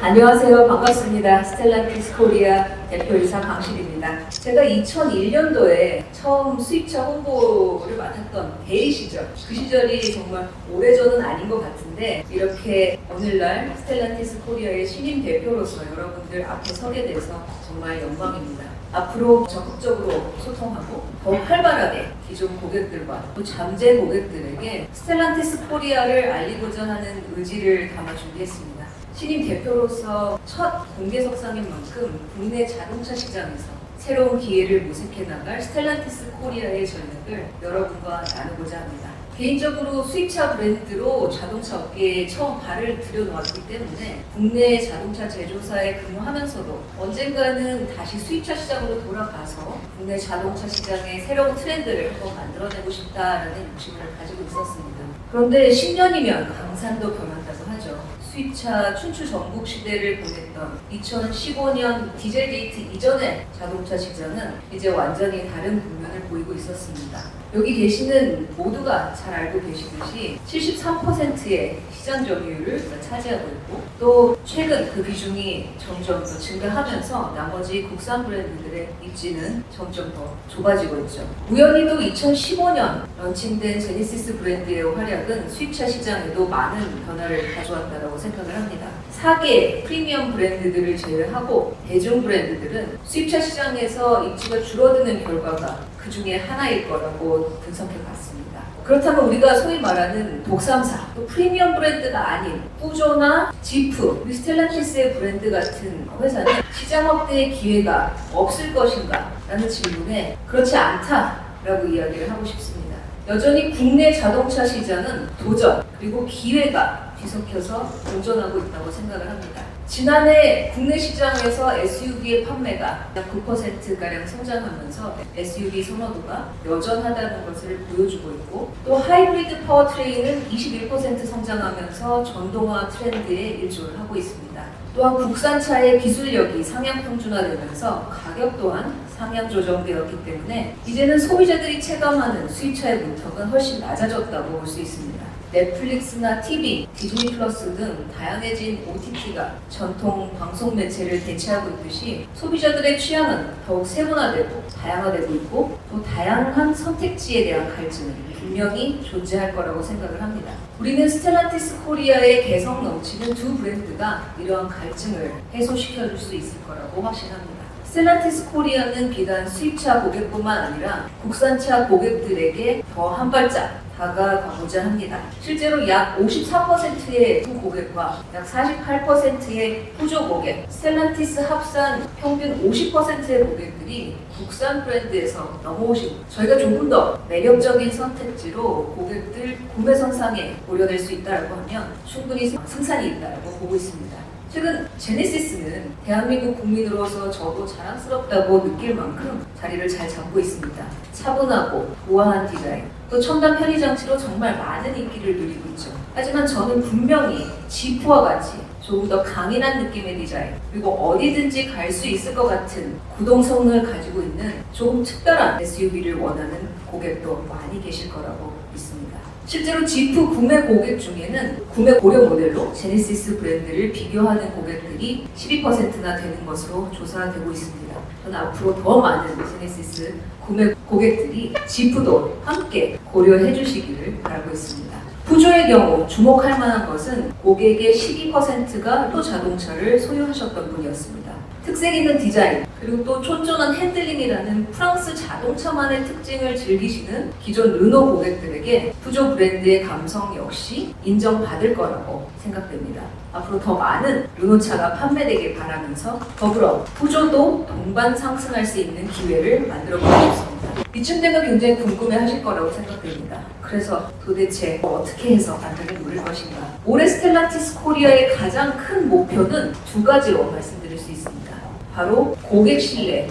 안녕하세요. 반갑습니다. 스텔란티스 코리아 대표이사 강실입니다. 제가 2001년도에 처음 수입차 홍보를 맡았던 대리 시절, 그 시절이 정말 오래전은 아닌 것 같은데 이렇게 오늘날 스텔란티스 코리아의 신임 대표로서 여러분들 앞에 서게 돼서 정말 영광입니다. 앞으로 적극적으로 소통하고 더욱 활발하게 기존 고객들과 또 잠재 고객들에게 스텔란티스 코리아를 알리고자 하는 의지를 담아 준비했습니다. 신임 대표로서 첫 공개석상인 만큼 국내 자동차 시장에서 새로운 기회를 모색해 나갈 스텔란티스 코리아의 전략을 여러분과 나누고자 합니다. 개인적으로 수입차 브랜드로 자동차 업계에 처음 발을 들여놓았기 때문에 국내 자동차 제조사에 근무하면서도 언젠가는 다시 수입차 시장으로 돌아가서 국내 자동차 시장의 새로운 트렌드를 한번 만들어내고 싶다라는 욕심을 가지고 있었습니다. 그런데 10년이면 강산도 변한다고 하죠. 수입차 춘추 전국 시대를 보냈던 2015년 디젤게이트 이전의 자동차 시장은 이제 완전히 다른 국면을 보이고 있었습니다. 여기 계시는 모두가 잘 알고 계시듯이 73%의 시장 점유율을 차지하고 있고 또 최근 그 비중이 점점 더 증가하면서 나머지 국산 브랜드들의 입지는 점점 더 좁아지고 있죠. 우연히도 2015년 런칭된 제네시스 브랜드의 활약은 수입차 시장에도 많은 변화를 가져왔다고 생각을 합니다. 4개 프리미엄 브랜드들을 제외하고 대중 브랜드들은 수입차 시장에서 입지가 줄어드는 결과가 그 중에 하나일 거라고 분석해 봤습니다. 그렇다면 우리가 소위 말하는 독삼사, 또 프리미엄 브랜드가 아닌 푸조나 지프, 스텔란티스의 브랜드 같은 회사는 시장 확대의 기회가 없을 것인가? 라는 질문에 그렇지 않다라고 이야기를 하고 싶습니다. 여전히 국내 자동차 시장은 도전 그리고 기회가 뒤섞여서 공존하고 있다고 생각을 합니다. 지난해 국내 시장에서 SUV의 판매가 약 9%가량 성장하면서 SUV 선호도가 여전하다는 것을 보여주고 있고 또 하이브리드 파워트레인은 21% 성장하면서 전동화 트렌드에 일조를 하고 있습니다. 또한 국산차의 기술력이 상향 평준화되면서 가격 또한 상향 조정되었기 때문에 이제는 소비자들이 체감하는 수입차의 문턱은 훨씬 낮아졌다고 볼 수 있습니다. 넷플릭스나 TV, 디즈니 플러스 등 다양해진 OTT가 전통 방송 매체를 대체하고 있듯이 소비자들의 취향은 더욱 세분화되고 다양화되고 있고 또 다양한 선택지에 대한 갈증은 분명히 존재할 거라고 생각을 합니다. 우리는 스텔란티스 코리아의 개성 넘치는 두 브랜드가 이러한 갈증을 해소시켜줄 수 있을 거라고 확신합니다. 스텔란티스 코리아는 비단 수입차 고객뿐만 아니라 국산차 고객들에게 더 한 발짝 다가가고자 합니다. 실제로 약 54%의 고객과 약 48%의 푸조 고객, 스텔란티스 합산 평균 50%의 고객들이 국산 브랜드에서 넘어오신 저희가 조금 더 매력적인 선택지로 고객들 구매 선상에 고려될 수 있다고 하면 충분히 승산이 있다고 보고 있습니다. 최근 제네시스는 대한민국 국민으로서 저도 자랑스럽다고 느낄 만큼 자리를 잘 잡고 있습니다. 차분하고 우아한 디자인, 또 첨단 편의 장치로 정말 많은 인기를 누리고 있죠. 하지만 저는 분명히 지프와 같이 조금 더 강인한 느낌의 디자인, 그리고 어디든지 갈 수 있을 것 같은 구동성을 가지고 있는 조금 특별한 SUV를 원하는 고객도 많이 계실 거라고 믿습니다. 실제로 지프 구매 고객 중에는 구매 고려 모델로 제네시스 브랜드를 비교하는 고객들이 12%나 되는 것으로 조사되고 있습니다. 저는 앞으로 더 많은 제네시스 구매 고객들이 지프도 함께 고려해 주시기를 바라고 있습니다. 푸조의 경우 주목할 만한 것은 고객의 12%가 또 자동차를 소유하셨던 분이었습니다. 특색 있는 디자인, 그리고 또 쫀쫀한 핸들링이라는 프랑스 자동차만의 특징을 즐기시는 기존 르노 고객들에게 푸조 브랜드의 감성 역시 인정받을 거라고 생각됩니다. 앞으로 더 많은 르노차가 판매되길 바라면서 더불어 푸조도 동반 상승할 수 있는 기회를 만들어보고 싶습니다. 이쯤 되면 굉장히 궁금해하실 거라고 생각됩니다. 그래서 도대체 어떻게 해서 반등을 노릴 것인가? 올해 스텔란티스 코리아의 가장 큰 목표는 두 가지로 말씀드릴 수 있습니다. 바로 고객 신뢰의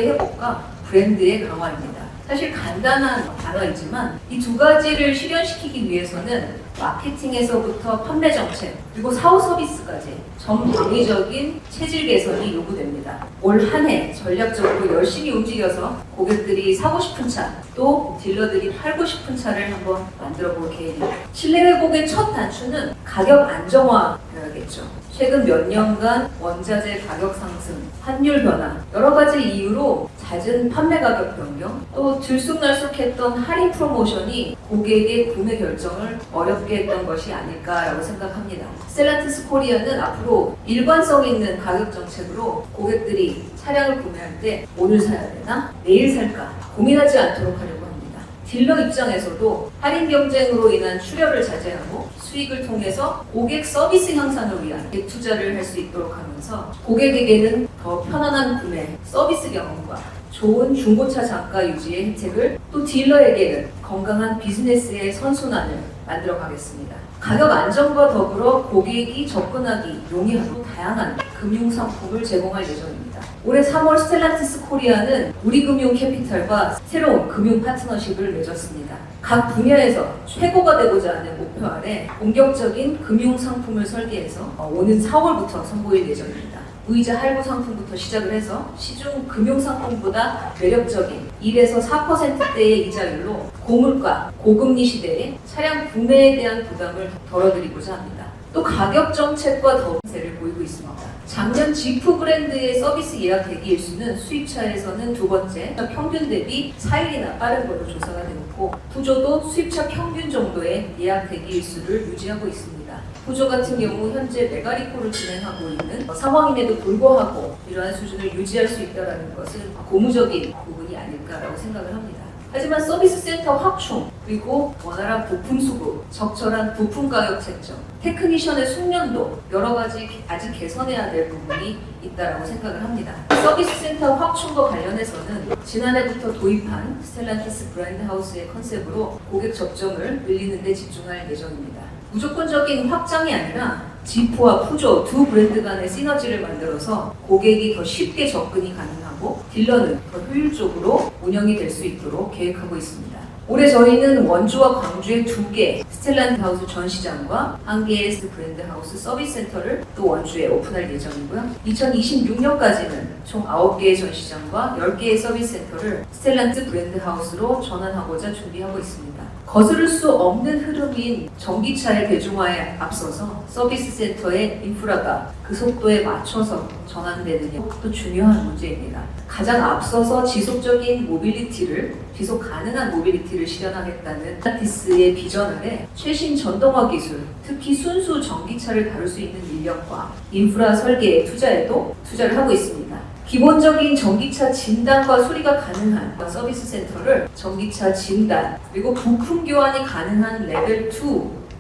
회복과 브랜드의 강화입니다. 사실 간단한 단어이지만 이 두 가지를 실현시키기 위해서는 마케팅에서부터 판매 정책, 그리고 사후 서비스까지 전방위적인 체질 개선이 요구됩니다. 올 한 해 전략적으로 열심히 움직여서 고객들이 사고 싶은 차, 또 딜러들이 팔고 싶은 차를 한번 만들어 볼 계획입니다. 신뢰 회복의 첫 단추는 가격 안정화여야겠죠. 최근 몇 년간 원자재 가격 상승, 환율 변화, 여러 가지 이유로 잦은 판매 가격 변경, 또 들쑥날쑥했던 할인 프로모션이 고객의 구매 결정을 어렵게 했던 것이 아닐까라고 생각합니다. 스텔란티스 코리아는 앞으로 일관성 있는 가격 정책으로 고객들이 차량을 구매할 때 오늘 사야 되나? 내일 살까? 고민하지 않도록 하려고 합니다. 딜러 입장에서도 할인 경쟁으로 인한 출혈을 자제하고 수익을 통해서 고객 서비스 향상을 위한 투자를 할 수 있도록 하면서 고객에게는 더 편안한 구매, 서비스 경험과 좋은 중고차 장가 유지의 혜택을, 또 딜러에게는 건강한 비즈니스의 선순환을 만들어 가겠습니다. 가격 안정과 더불어 고객이 접근하기 용이하고 다양한 금융 상품을 제공할 예정입니다. 올해 3월 스텔란티스 코리아는 우리금융캐피탈과 새로운 금융 파트너십을 맺었습니다. 각 분야에서 최고가 되고자 하는 목표 아래 본격적인 금융 상품을 설계해서 오는 4월부터 선보일 예정입니다. 무이자 할부 상품부터 시작을 해서 시중 금융 상품보다 매력적인 1에서 4%대의 이자율로 고물가, 고금리 시대에 차량 구매에 대한 부담을 덜어드리고자 합니다. 또 가격 정책과 더세를 보이고 있습니다. 작년 지프 브랜드의 서비스 예약 대기 일수는 수입차에서는 두 번째, 평균 대비 4일이나 빠른 걸로 조사가 되었고, 푸조도 수입차 평균 정도의 예약 대기 일수를 유지하고 있습니다. 푸조 같은 경우 현재 메가리콜을 진행하고 있는 상황임에도 불구하고 이러한 수준을 유지할 수 있다는 것은 고무적인 부분이 아닐까라고 생각을 합니다. 하지만 서비스 센터 확충, 그리고 원활한 부품 수급, 적절한 부품 가격 책정, 테크니션의 숙련도 여러 가지 아직 개선해야 될 부분이 있다고 생각을 합니다. 서비스 센터 확충과 관련해서는 지난해부터 도입한 스텔란티스 브랜드 하우스의 컨셉으로 고객 접점을 늘리는 데 집중할 예정입니다. 무조건적인 확장이 아니라 지프와 푸조 두 브랜드 간의 시너지를 만들어서 고객이 더 쉽게 접근이 가능하고 딜러는 더 효율적으로 운영이 될 수 있도록 계획하고 있습니다. 올해 저희는 원주와 광주에 2개 스텔란티스 하우스 전시장과 1개의 브랜드 하우스 서비스 센터를 또 원주에 오픈할 예정이고요. 2026년까지는 총 9개의 전시장과 10개의 서비스 센터를 스텔란티스 브랜드 하우스로 전환하고자 준비하고 있습니다. 거스를 수 없는 흐름인 전기차의 대중화에 앞서서 서비스 센터의 인프라가 그 속도에 맞춰서 전환되는 것도 중요한 문제입니다. 가장 앞서서 지속적인 모빌리티를, 지속 가능한 모빌리티를 실현하겠다는 스텔란티스의 비전 아래 최신 전동화 기술, 특히 순수 전기차를 다룰 수 있는 인력과 인프라 설계에 투자를 하고 있습니다. 기본적인 전기차 진단과 수리가 가능한 서비스 센터를 전기차 진단, 그리고 부품 교환이 가능한 레벨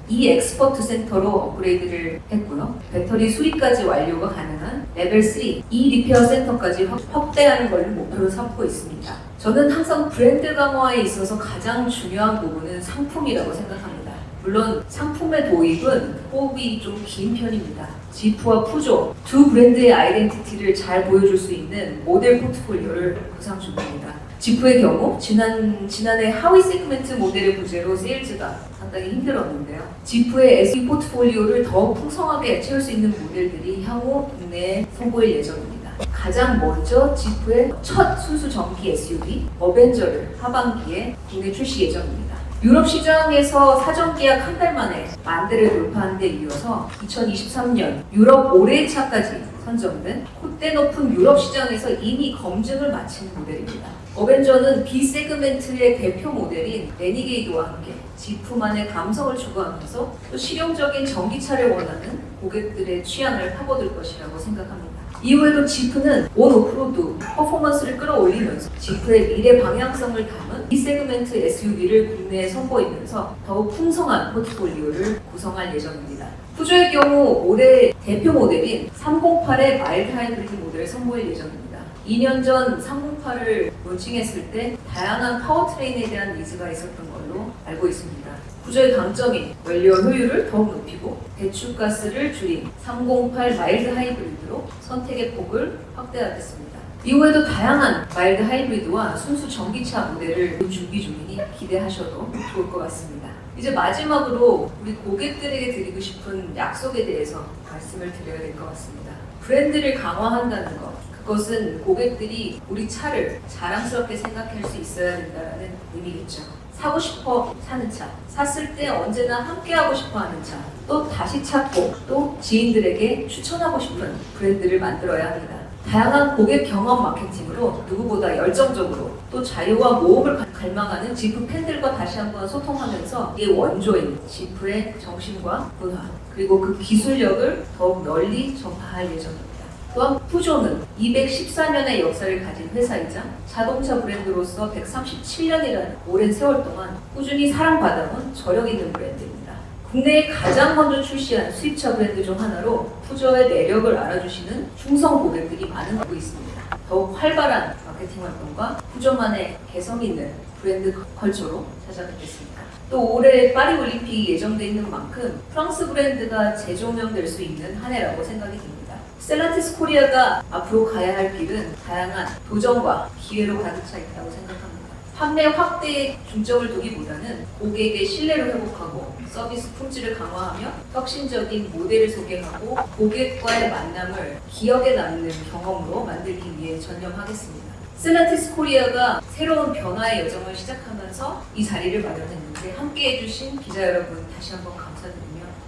2 엑스퍼트 센터로 업그레이드를 했고요. 배터리 수리까지 완료가 가능한 레벨 3 리페어 센터까지 확대하는 것을 목표로 삼고 있습니다. 저는 항상 브랜드 강화에 있어서 가장 중요한 부분은 상품이라고 생각합니다. 물론 상품의 도입은 호흡이 좀 긴 편입니다. 지프와 푸조 두 브랜드의 아이덴티티를 잘 보여줄 수 있는 모델 포트폴리오를 구상 중입니다. 지프의 경우 지난해 하위 세그멘트 모델의 부재로 세일즈가 상당히 힘들었는데요. 지프의 SUV 포트폴리오를 더욱 풍성하게 채울 수 있는 모델들이 향후 국내에 선보일 예정입니다. 가장 먼저 지프의 첫 순수 전기 SUV 어벤저를 하반기에 국내 출시 예정입니다. 유럽 시장에서 사전 계약 한 달 만에 10,000대를 돌파한 데 이어서 2023년 유럽 올해의 차까지 선정된 콧대 높은 유럽 시장에서 이미 검증을 마친 모델입니다. 어벤저는 B 세그멘트의 대표 모델인 레니게이드와 함께 지프만의 감성을 추구하면서 또 실용적인 전기차를 원하는 고객들의 취향을 파고들 것이라고 생각합니다. 이후에도 지프는 온 오프로드 퍼포먼스를 끌어올리면서 지프의 미래 방향성을 담은 B 세그멘트 SUV를 국내에 선보이면서 더욱 풍성한 포트폴리오를 구성할 예정입니다. 푸조의 경우 올해 대표 모델인 308의 마일드 하이브리드 모델을 선보일 예정입니다. 2년 전 308을 론칭했을 때 다양한 파워트레인에 대한 니즈가 있었던 걸로 알고 있습니다. 푸조의 강점인 연료 효율을 더욱 높이고 배출가스를 줄인 308 마일드 하이브리드로 선택의 폭을 확대하겠습니다. 이후에도 다양한 마일드 하이브리드와 순수 전기차 모델을 준비 중이니 기대하셔도 좋을 것 같습니다. 이제 마지막으로 우리 고객들에게 드리고 싶은 약속에 대해서 말씀을 드려야 될 것 같습니다. 브랜드를 강화한다는 것, 그것은 고객들이 우리 차를 자랑스럽게 생각할 수 있어야 된다는 의미겠죠. 사고 싶어 사는 차, 샀을 때 언제나 함께하고 싶어 하는 차, 또 다시 찾고 또 지인들에게 추천하고 싶은 브랜드를 만들어야 합니다. 다양한 고객 경험 마케팅으로 누구보다 열정적으로 또 자유와 모험을 갈망하는 지프 팬들과 다시 한번 소통하면서 이 원조인 지프의 정신과 문화 그리고 그 기술력을 더욱 널리 전파할 예정입니다. 또한 푸조는 214년의 역사를 가진 회사이자 자동차 브랜드로서 137년이라는 오랜 세월 동안 꾸준히 사랑받아온 저력 있는 브랜드입니다. 국내에 가장 먼저 출시한 수입차 브랜드 중 하나로 푸조의 매력을 알아주시는 충성 고객들이 많고 있습니다. 더욱 활발한 마케팅 활동과 푸조만의 개성 있는 브랜드 컬처로 찾아뵙겠습니다. 또 올해 파리 올림픽이 예정돼 있는 만큼 프랑스 브랜드가 재조명될 수 있는 한 해라고 생각이 듭니다. 스텔란티스 코리아가 앞으로 가야 할 길은 다양한 도전과 기회로 가득 차 있다고 생각합니다. 판매 확대에 중점을 두기보다는 고객의 신뢰를 회복하고 서비스 품질을 강화하며 혁신적인 모델을 소개하고 고객과의 만남을 기억에 남는 경험으로 만들기 위해 전념하겠습니다. 스텔란티스 코리아가 새로운 변화의 여정을 시작하면서 이 자리를 마련했는데 함께 해주신 기자 여러분 다시 한번 감사드립니다.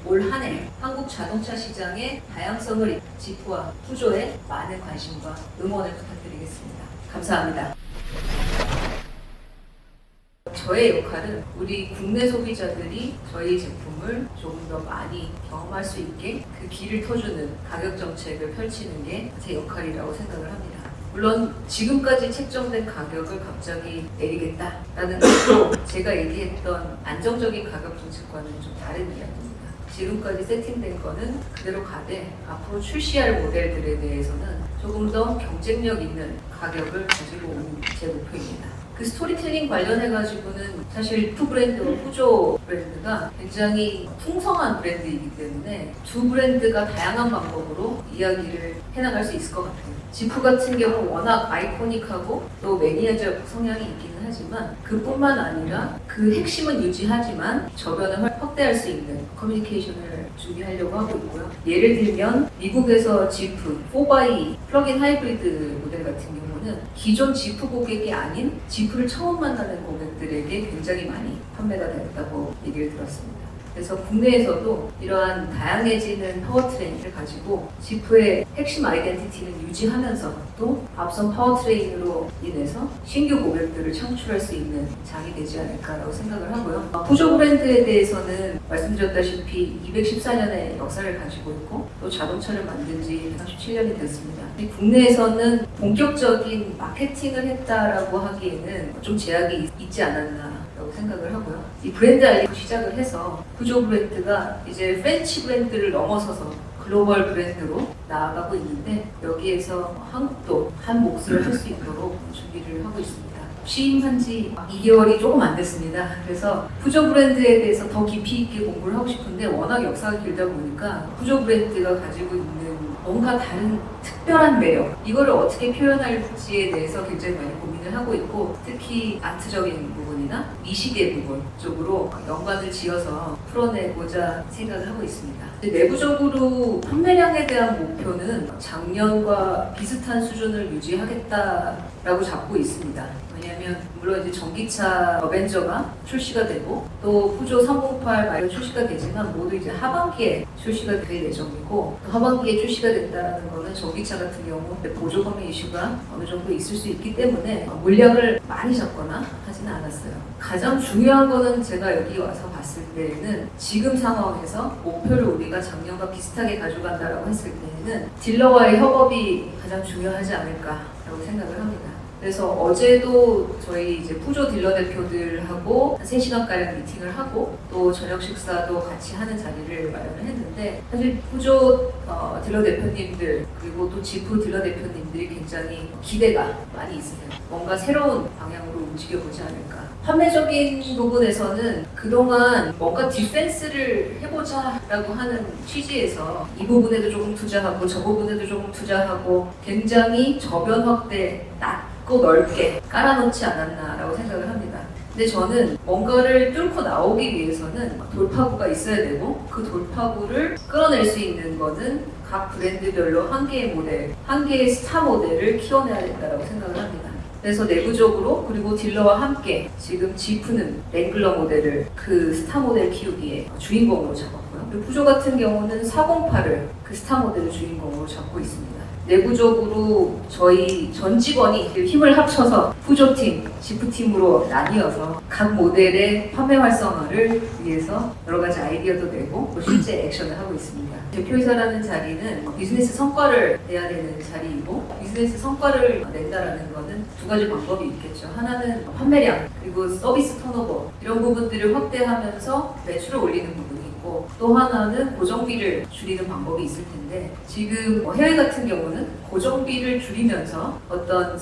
올 한 해 한국 자동차 시장의 다양성을 지프와 푸조에 많은 관심과 응원을 부탁드리겠습니다. 감사합니다. 저의 역할은 우리 국내 소비자들이 저희 제품을 조금 더 많이 경험할 수 있게 그 길을 터주는 가격 정책을 펼치는 게 제 역할이라고 생각을 합니다. 물론 지금까지 책정된 가격을 갑자기 내리겠다라는 것도 제가 얘기했던 안정적인 가격 정책과는 좀 다른 이야기입니다. 지금까지 세팅된 거는 그대로 가되 앞으로 출시할 모델들에 대해서는 조금 더 경쟁력 있는 가격을 가지고 오는 제 목표입니다. 그 스토리텔링 관련해가지고는 사실 푸 브랜드와 푸조 브랜드가 굉장히 풍성한 브랜드이기 때문에 두 브랜드가 다양한 방법으로 이야기를 해나갈 수 있을 것 같아요. 지프 같은 경우 워낙 아이코닉하고 또 매니아적 성향이 있기는 하지만 그뿐만 아니라 그 핵심은 유지하지만 저변을 확대할 수 있는 커뮤니케이션을 준비하려고 하고 있고요. 예를 들면 미국에서 지프 4x 플러그인 하이브리드 모델 같은 경우는 기존 지프 고객이 아닌 지프를 처음 만나는 고객들에게 굉장히 많이 판매가 됐다고 얘기를 들었습니다. 그래서 국내에서도 이러한 다양해지는 파워트레인을 가지고 지프의 핵심 아이덴티티는 유지하면서 또 앞선 파워트레인으로 인해서 신규 고객들을 창출할 수 있는 장이 되지 않을까라고 생각을 하고요. 푸조 브랜드에 대해서는 말씀드렸다시피 214년의 역사를 가지고 있고 또 자동차를 만든 지 137년이 됐습니다. 국내에서는 본격적인 마케팅을 했다라고 하기에는 좀 제약이 있지 않았나 생각을 하고요. 이 브랜드 알리고 시작을 해서 푸조 브랜드가 이제 프렌치 브랜드를 넘어서서 글로벌 브랜드로 나아가고 있는데 여기에서 한국도 한 몫을 할 수 있도록 준비를 하고 있습니다. 취임한 지 2개월이 조금 안 됐습니다. 그래서 푸조 브랜드에 대해서 더 깊이 있게 공부를 하고 싶은데 워낙 역사가 길다 보니까 푸조 브랜드가 가지고 있는 뭔가 다른 특별한 매력 이거를 어떻게 표현할지에 대해서 굉장히 많이 고민을 하고 있고 특히 아트적인 부분이나 미식의 부분 쪽으로 연관을 지어서 풀어내고자 생각을 하고 있습니다. 내부적으로 판매량에 대한 목표는 작년과 비슷한 수준을 유지하겠다라고 잡고 있습니다. 왜냐하면 물론 이제 전기차 어벤져가 출시가 되고 또 푸조 308 마이너 출시가 되지만 모두 이제 하반기에 출시가 될 예정이고 하반기에 출시가 된다는 거는 전기차 같은 경우 보조금의 이슈가 어느 정도 있을 수 있기 때문에 물량을 많이 잡거나 하지는 않았어요. 가장 중요한 거는 제가 여기 와서 봤을 때는 지금 상황에서 목표를 우리가 작년과 비슷하게 가져간다라고 했을 때는 딜러와의 협업이 가장 중요하지 않을까라고 생각을 합니다. 그래서 어제도 저희 이제 푸조 딜러 대표들하고 한 3시간가량 미팅을 하고 또 저녁 식사도 같이 하는 자리를 마련을 했는데 사실 푸조 딜러 대표님들 그리고 또 지프 딜러 대표님들이 굉장히 기대가 많이 있으세요. 뭔가 새로운 방향으로 움직여보지 않을까. 판매적인 부분에서는 그동안 뭔가 디펜스를 해보자라고 하는 취지에서 이 부분에도 조금 투자하고 저 부분에도 조금 투자하고 굉장히 저변 확대 낮고 넓게 깔아놓지 않았나라고 생각을 합니다. 근데 저는 뭔가를 뚫고 나오기 위해서는 돌파구가 있어야 되고 그 돌파구를 끌어낼 수 있는 거는 각 브랜드별로 한 개의 모델, 한 개의 스타 모델을 키워내야 된다고 생각을 합니다. 그래서 내부적으로 그리고 딜러와 함께 지금 지프는 랭글러 모델을 그 스타 모델 키우기에 주인공으로 잡았고요. 그리고 푸조 같은 경우는 408을 그 스타 모델을 주인공으로 잡고 있습니다. 내부적으로 저희 전 직원이 힘을 합쳐서 푸조팀, 지프팀으로 나뉘어서 각 모델의 판매 활성화를 위해서 여러 가지 아이디어도 내고 또 실제 액션을 하고 있습니다. 대표이사라는 자리는 비즈니스 성과를 내야 되는 자리이고 비즈니스 성과를 낸다라는 것은 두 가지 방법이 있겠죠. 하나는 판매량 그리고 서비스 턴오버 이런 부분들을 확대하면서 매출을 올리는 부분이 있고 또 하나는 고정비를 줄이는 방법이 있을 텐데 지금 해외 같은 경우는 고정비를 줄이면서 어떤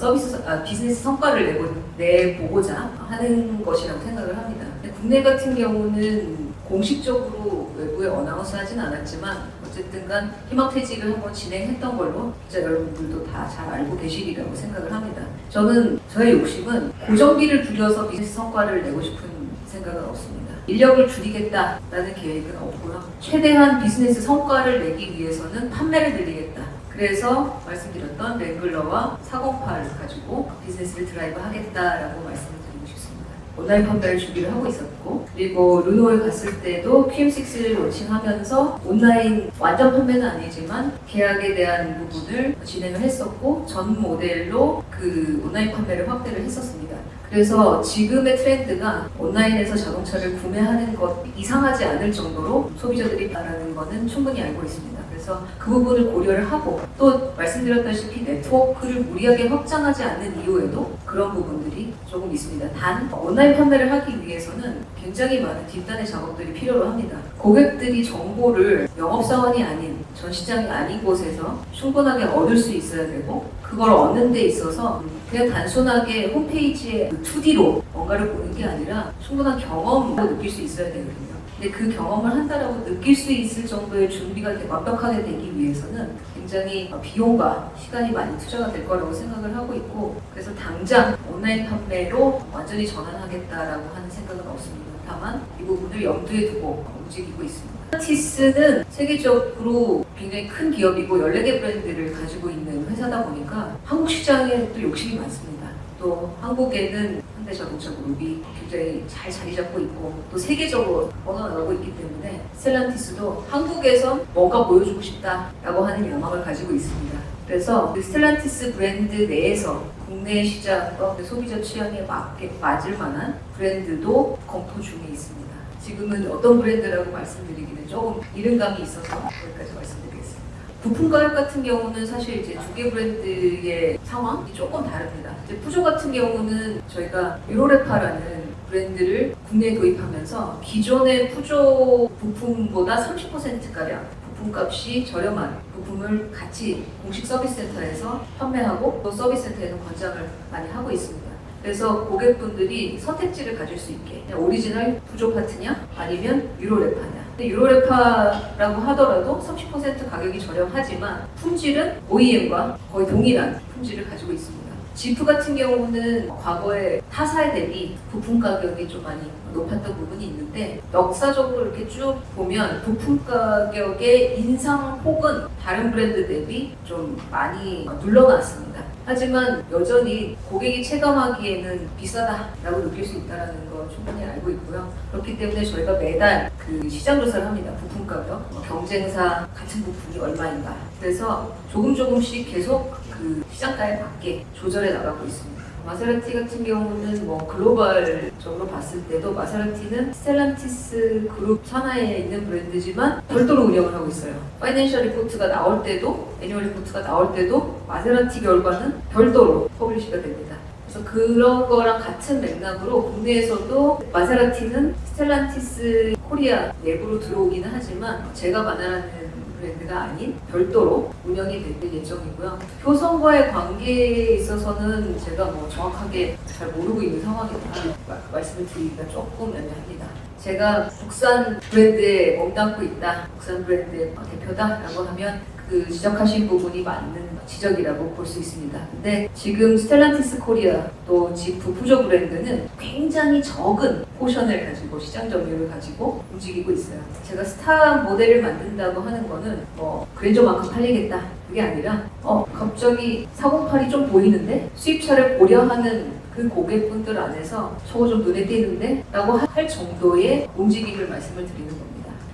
비즈니스 성과를 내보고자 하는 것이라고 생각을 합니다. 근데 국내 같은 경우는 공식적으로 외부에 어나운스 하진 않았지만 어쨌든 간 희망퇴직을 한번 진행했던 걸로 진짜 여러분들도 다 잘 알고 계시리라고 생각을 합니다. 저는 저의 욕심은 고정비를 줄여서 비즈니스 성과를 내고 싶은 생각은 없습니다. 인력을 줄이겠다라는 계획은 없고요. 최대한 비즈니스 성과를 내기 위해서는 판매를 늘리겠다. 그래서 말씀드렸던 랭글러와 408을 가지고 비즈니스를 드라이브 하겠다라고 말씀을 드리고 싶습니다. 온라인 판매를 준비를 하고 있었고 그리고 르노에 갔을 때도 QM6를 론칭하면서 온라인 완전 판매는 아니지만 계약에 대한 부분을 진행을 했었고 전 모델로 그 온라인 판매를 확대를 했었습니다. 그래서 지금의 트렌드가 온라인에서 자동차를 구매하는 것 이상하지 않을 정도로 소비자들이 바라는 것은 충분히 알고 있습니다. 그래서 그 부분을 고려를 하고 또 말씀드렸다시피 네트워크를 무리하게 확장하지 않는 이유에도 그런 부분들이 조금 있습니다. 단 온라인 판매를 하기 위해서는 굉장히 많은 뒷단의 작업들이 필요로 합니다. 고객들이 정보를 영업사원이 아닌 전 시장이 아닌 곳에서 충분하게 얻을 수 있어야 되고 그걸 얻는 데 있어서 그냥 단순하게 홈페이지에 2D로 뭔가를 보는 게 아니라 충분한 경험으로 느낄 수 있어야 되거든요. 근데 그 경험을 한다라고 느낄 수 있을 정도의 준비가 완벽하게 되기 위해서는 굉장히 비용과 시간이 많이 투자가 될 거라고 생각을 하고 있고 그래서 당장 온라인 판매로 완전히 전환하겠다라고 하는 생각은 없습니다. 다만 이 부분을 염두에 두고 움직이고 있습니다. 스텔란티스는 세계적으로 굉장히 큰 기업이고 14개 브랜드를 가지고 있는 회사다 보니까 한국 시장에 또 욕심이 많습니다. 또 한국에는 현대자동차 그룹이 굉장히 잘 자리 잡고 있고 또 세계적으로 뻗어나가고 있기 때문에 스텔란티스도 한국에선 뭔가 보여주고 싶다라고 하는 야망을 가지고 있습니다. 그래서 그 스텔란티스 브랜드 내에서 국내 시장과 소비자 취향에 맞을 만한 브랜드도 검토 중에 있습니다. 지금은 어떤 브랜드라고 말씀드리기는 조금 이른감이 있어서 여기까지 말씀드리겠습니다. 부품 가격 같은 경우는 사실 이제 두 개 브랜드의 상황이 조금 다릅니다. 이제 푸조 같은 경우는 저희가 유로레파라는 브랜드를 국내에 도입하면서 기존의 푸조 부품보다 30%가량 부품값이 저렴한 부품을 같이 공식 서비스센터에서 판매하고 또 서비스센터에서 권장을 많이 하고 있습니다. 그래서 고객분들이 선택지를 가질 수 있게 오리지널 푸조 파트냐 아니면 유로레파냐. 근데 유로레파라고 하더라도 30% 가격이 저렴하지만 품질은 OEM과 거의 동일한 품질을 가지고 있습니다. 지프 같은 경우는 과거에 타사에 대비 부품 가격이 좀 많이 높았던 부분이 있는데 역사적으로 이렇게 쭉 보면 부품 가격의 인상폭은 다른 브랜드 대비 좀 많이 눌러놨습니다. 하지만 여전히 고객이 체감하기에는 비싸다라고 느낄 수 있다는 거 충분히 알고 있고요. 그렇기 때문에 저희가 매달 그 시장 조사를 합니다. 부품 가격, 경쟁사 같은 부품이 얼마인가. 그래서 조금씩 계속 그 시장가에 맞게 조절해 나가고 있습니다. 마세라티 같은 경우는 글로벌적으로 봤을 때도 마세라티는 스텔란티스 그룹 산하에 있는 브랜드지만 별도로 운영을 하고 있어요. 파이낸셜 리포트가 나올 때도, 애니얼 리포트가 나올 때도 마세라티 결과는 별도로 퍼블리시가 됩니다. 그래서 그런 거랑 같은 맥락으로 국내에서도 마세라티는 스텔란티스 코리아 내부로 들어오기는 하지만 제가 관할하는 브랜드가 아닌 별도로 운영이 될 예정이고요. 효성과의 관계에 있어서는 제가 정확하게 잘 모르고 있는 상황이라 말씀을 드리기가 조금 애매합니다. 제가 국산 브랜드에 몸담고 있다, 국산 브랜드의 대표다라고 하면 그 그 지적하신 부분이 맞는 지적이라고 볼 수 있습니다. 근데 지금 스텔란티스 코리아 또 지프 푸조 브랜드는 굉장히 적은 포션을 가지고 시장 점유율을 가지고 움직이고 있어요. 제가 스타 모델을 만든다고 하는 거는 뭐 그랜저만큼 팔리겠다 그게 아니라 갑자기 408이 좀 보이는데 수입차를 고려하는 그 고객분들 안에서 저거 좀 눈에 띄는데? 라고 할 정도의 움직임을 말씀을 드리는 겁니다.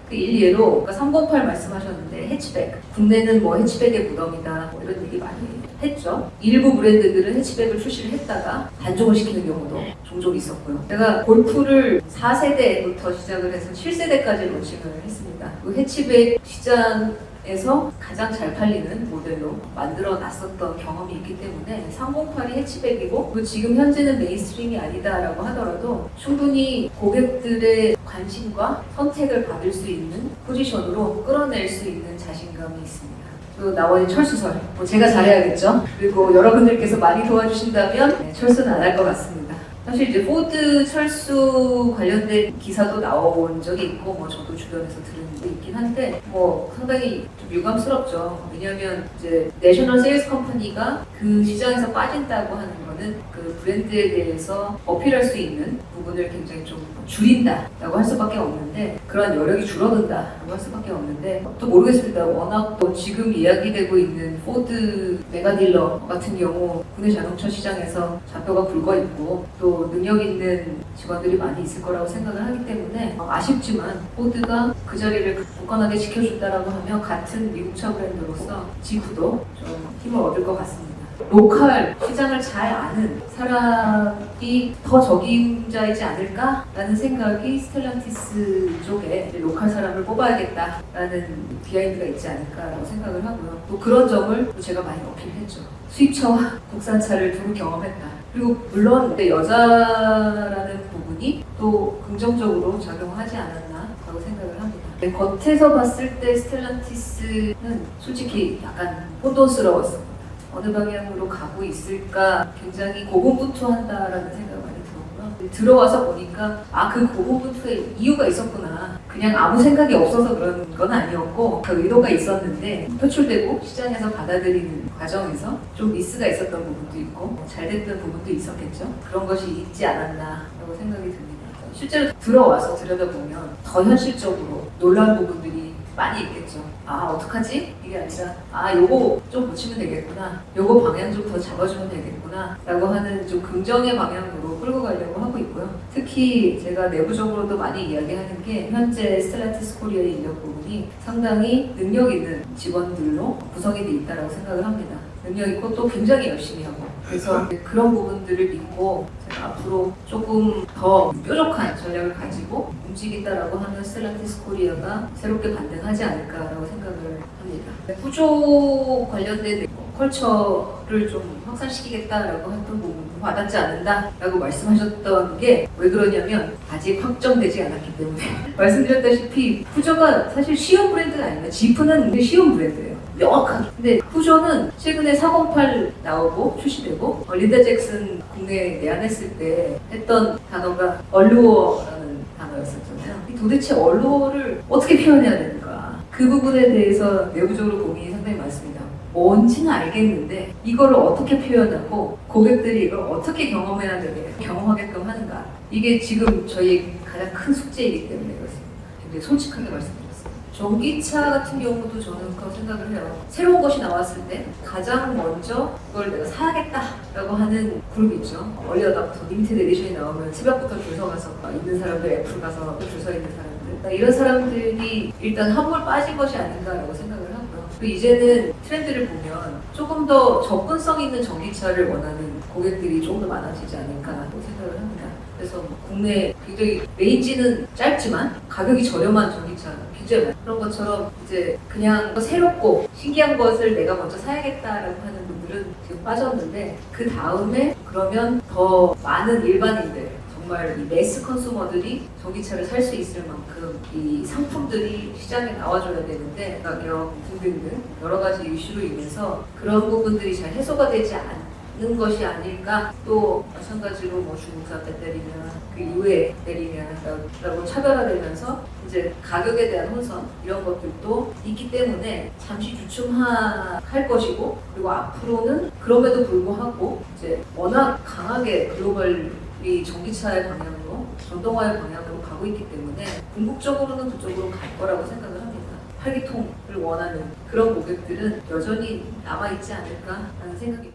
그 일례로 308 말씀하셨는데 해치백, 국내는 뭐 해치백의 무덤이다 뭐 이런 얘기 많이 했죠. 일부 브랜드들은 해치백을 출시를 했다가 단종을 시키는 경우도 종종 있었고요. 제가 골프를 4세대부터 시작을 해서 7세대까지 론칭을 했습니다. 그 해치백 시장에서 가장 잘 팔리는 모델로 만들어 놨었던 경험이 있기 때문에 308이 해치백이고 지금 현재는 메인스트림이 아니다라고 하더라도 충분히 고객들의 관심과 선택을 받을 수 있는 포지션으로 끌어낼 수 있는 자신감이 있습니다. 또 나머지 철수설, 뭐 제가 잘해야겠죠. 그리고 여러분들께서 많이 도와주신다면 철수는 안 할 것 같습니다. 사실 이제 포드 철수 관련된 기사도 나온 적이 있고 뭐 저도 주변에서 들은 게 있긴 한데 뭐 상당히 좀 유감스럽죠. 왜냐하면 이제 내셔널 세일스 컴퍼니가 그 시장에서 빠진다고 하는 거는 그 브랜드에 대해서 어필할 수 있는 부분을 굉장히 좀 줄인다라고 할 수밖에 없는데 그런 여력이 줄어든다라고 할 수밖에 없는데 또 모르겠습니다. 워낙 또 지금 이야기되고 있는 포드 메가딜러 같은 경우 국내 자동차 시장에서 잔뼈가 굵어 있고 또 능력 있는 직원들이 많이 있을 거라고 생각을 하기 때문에 아쉽지만 포드가 그 자리를 굳건하게 지켜준다라고 하면 같은 미국차 브랜드로서 지프도 좀 힘을 얻을 것 같습니다. 로컬 시장을 잘 아는 사람이 더 적임자이지 않을까라는 생각이 스텔란티스 쪽에 로컬 사람을 뽑아야겠다라는 비하인드가 있지 않을까라고 생각을 하고요. 또 그런 점을 제가 많이 어필했죠. 수입차와 국산차를 두루 경험했다. 그리고 물론 여자라는 부분이 또 긍정적으로 작용하지 않았나라고 생각을 합니다. 겉에서 봤을 때 스텔란티스는 솔직히 약간 혼돈스러웠습니다. 어느 방향으로 가고 있을까 굉장히 고군분투한다라는 생각을 많이 들었고요. 들어와서 보니까 그 고군분투에 이유가 있었구나. 그냥 아무 생각이 없어서 그런 건 아니었고 그 의도가 있었는데 표출되고 시장에서 받아들이는 과정에서 좀 미스가 있었던 부분도 있고 잘 됐던 부분도 있었겠죠. 그런 것이 있지 않았나라고 생각이 듭니다. 실제로 들어와서 들여다보면 더 현실적으로 놀라운 부분들이 많이 있겠죠. 어떡하지? 이게 아니라 요거 좀 고치면 되겠구나. 요거 방향 좀 더 잡아주면 되겠구나. 라고 하는 좀 긍정의 방향으로 끌고 가려고 하고 있고요. 특히 제가 내부적으로도 많이 이야기하는 게 현재 스텔란티스 코리아의 인력 부분이 상당히 능력 있는 직원들로 구성이 돼 있다고 생각을 합니다. 능력 있고 또 굉장히 열심히 하고 그래서 그런 부분들을 믿고 제가 앞으로 조금 더 뾰족한 전략을 가지고 움직인다라고 하면 스텔란티스 코리아가 새롭게 반등하지 않을까라고 생각을 합니다. 푸조 관련된 컬처를 좀 확산시키겠다라고 했던 부분 와닿지 않는다라고 말씀하셨던 게 왜 그러냐면 아직 확정되지 않았기 때문에 말씀드렸다시피 푸조가 사실 쉬운 브랜드가 아닙니다. 지프는 쉬운 브랜드예요. 명확하게. 근데 푸조는 최근에 408 나오고 출시되고 린다 잭슨 국내에 내한했을 때 했던 단어가 얼루어라는 단어였었잖아요. 도대체 얼루어를 어떻게 표현해야 되는가? 그 부분에 대해서 내부적으로 고민이 상당히 많습니다. 뭔지는 알겠는데 이거를 어떻게 표현하고 고객들이 이걸 어떻게 경험하게끔 하는가? 이게 지금 저희 가장 큰 숙제이기 때문에 그렇습니다. 굉장히 솔직하게 말씀드렸습니다. 전기차 같은 경우도 저는 그렇게 생각을 해요. 새로운 것이 나왔을 때 가장 먼저 그걸 내가 사야겠다라고 하는 그룹 있죠. 얼리어답터, 리미티드 에디션이 나오면 새벽부터 줄 서가서 있는 사람들, 애플 가서 줄 서 있는 사람들 이런 사람들이 일단 한 번 빠진 것이 아닌가라고 생각을 하고요. 그리고 이제는 트렌드를 보면 조금 더 접근성 있는 전기차를 원하는 고객들이 조금 더 많아지지 않을까라고 생각을 합니다. 그래서 국내 굉장히 레인지는 짧지만 가격이 저렴한 전기차 굉장히 많아요. 그런 것처럼 이제 그냥 새롭고 신기한 것을 내가 먼저 사야겠다라고 하는 분들은 지금 빠졌는데 그 다음에 그러면 더 많은 일반인들 정말 이 매스 컨슈머들이 전기차를 살 수 있을 만큼 이 상품들이 시장에 나와줘야 되는데 가격 등등등 여러 가지 이슈로 인해서 그런 부분들이 잘 해소가 되지 있는 것이 아닐까. 또 마찬가지로 뭐 중국산 배터리면 그 이후에 내리면라고 차별화되면서 이제 가격에 대한 혼선 이런 것들도 있기 때문에 잠시 주춤할 것이고, 그리고 앞으로는 그럼에도 불구하고 이제 워낙 강하게 글로벌이 전기차의 방향으로, 전동화의 방향으로 가고 있기 때문에 궁극적으로는 그쪽으로 갈 거라고 생각을 합니다. 8기통을 원하는 그런 고객들은 여전히 남아있지 않을까 하는 생각이